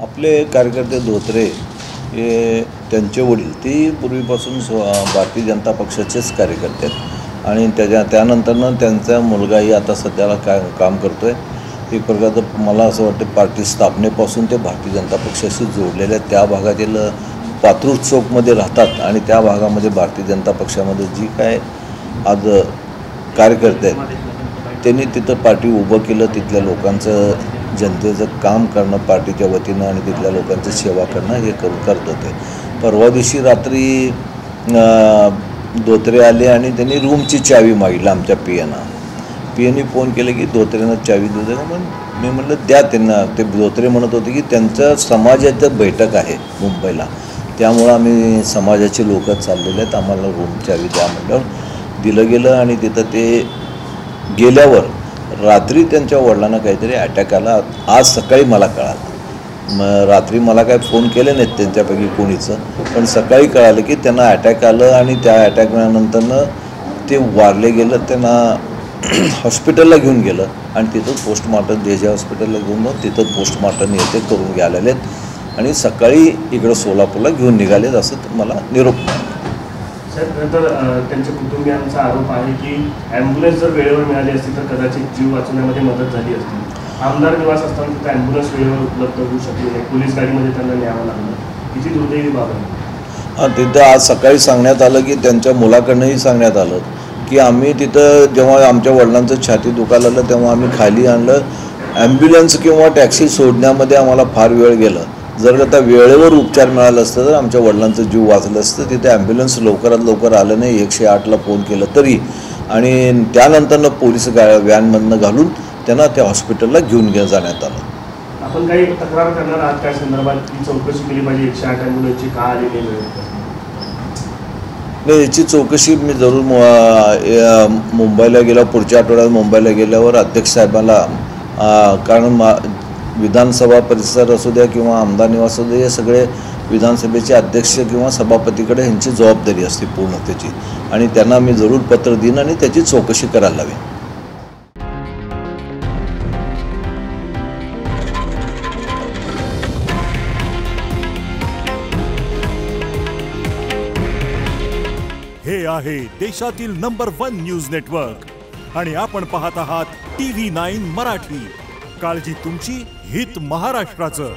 आपले कार्यकर्ते धोत्रे हे त्यांचे वडील ती पूर्वीपासून भारतीय जनता पक्षाचेच कार्यकर्ते आहेत आणि त्यानंतरनं त्यांचा मुलगाही आता सध्याला काम करतो आहे। एक प्रकारचं मला असं वाटतं पार्टी स्थापनेपासून ते भारतीय जनता पक्षाशी जोडलेल्या त्या भागातील पात्रूर चौकमध्ये राहतात आणि त्या भागामध्ये भारतीय जनता पक्षामध्ये जी काय आज कार्यकर्ते आहेत त्यांनी तिथं पार्टी उभं केलं, तिथल्या लोकांचं जनतेचं काम करणं पार्टीच्या वतीनं आणि तिथल्या लोकांचं सेवा करणं हे करत होते। परवा दिवशी रात्री धोत्रे आले आणि त्यांनी रूमची चावी मागितली आमच्या पीएनी फोन केले की धोत्रेनं चावी देऊ दे म्हणून मी म्हटलं द्या त्यांना। ते धोत्रे म्हणत होते की त्यांचं समाजाचं बैठक आहे मुंबईला, त्यामुळं आम्ही समाजाचे लोक चाललेले आहेत, आम्हाला रूम चावी द्या म्हटल्यावर दिलं गेलं आणि तिथं ते गेल्यावर रात्री त्यांच्या वडिलांना काहीतरी अटॅक आला। आज सकाळी मला कळालं, रात्री मला काय फोन केले नाहीत त्यांच्यापैकी कोणीचं, पण सकाळी कळालं की त्यांना अटॅक आलं आणि त्या अटॅकनंतरनं ते वारले गेलं। त्यांना हॉस्पिटलला घेऊन गेलं आणि तिथं पोस्टमॉर्टम जे हॉस्पिटलला घेऊन जाऊन तिथं पोस्टमॉर्टम येते करून घ्यायला आलेत आणि सकाळी इकडं सोलापूरला घेऊन निघालेत असं मला निरोप मिळाला। सर, नंतर त्यांच्या कुटुंबियांचा आरोप आहे की ॲम्ब्युलन्स जर वेळेवर मिळाली असती तर कदाचित जीव वाचवण्यामध्ये मदत झाली असती। आमदार निवास असताना तिथं ॲम्ब्युलन्स वेळेवर उपलब्ध होऊ शकली नाही, पोलीस गाडीमध्ये त्यांना न्यावं लागलं, किती दुर्दैवी बाब आहे। तिथं आज सकाळी सांगण्यात आलं की त्यांच्या मुलाकडनंही सांगण्यात आलं की आम्ही तिथं जेव्हा आमच्या वडिलांचं छाती दुखायला लागलं तेव्हा आम्ही खाली आणलं, ॲम्ब्युलन्स किंवा टॅक्सी सोडण्यामध्ये आम्हाला फार वेळ गेला। जर आता वेळेवर उपचार मिळाला असतं तर आमच्या वडिलांचं जीव वाचलं असतं। तिथे ॲम्ब्युलन्स लवकरात लवकर आलं नाही, 108ला फोन केलं तरी, आणि त्यानंतरनं पोलीस व्हॅनमधनं घालून त्यांना त्या हॉस्पिटलला घेऊन जाण्यात आलं। आपण काही तक्रार करणार आहात काय संदर्भात की चौकशी केली पाहिजे 108 ॲम्ब्युलन्सची का आली नाही याची चौकशी मी जरूर मुंबईला गेल्यावर पुढच्या आठवड्यात मुंबईला गेल्यावर अध्यक्ष साहेबांना, कारण विधानसभा परिसर असू द्या किंवा आमदार निवास असू द्या, हे सगळे विधानसभेचे अध्यक्ष किंवा सभापतीकडे ह्यांची जबाबदारी असते पूर्ण त्याची, आणि त्यांना मी जरूर पत्र देईन आणि त्याची चौकशी करायला हवी। हे आहे देशातील नंबर 1 न्यूज नेटवर्क आणि आपण पाहत आहात TV9 मराठी। काळजी तुमची, हित महाराष्ट्राचं।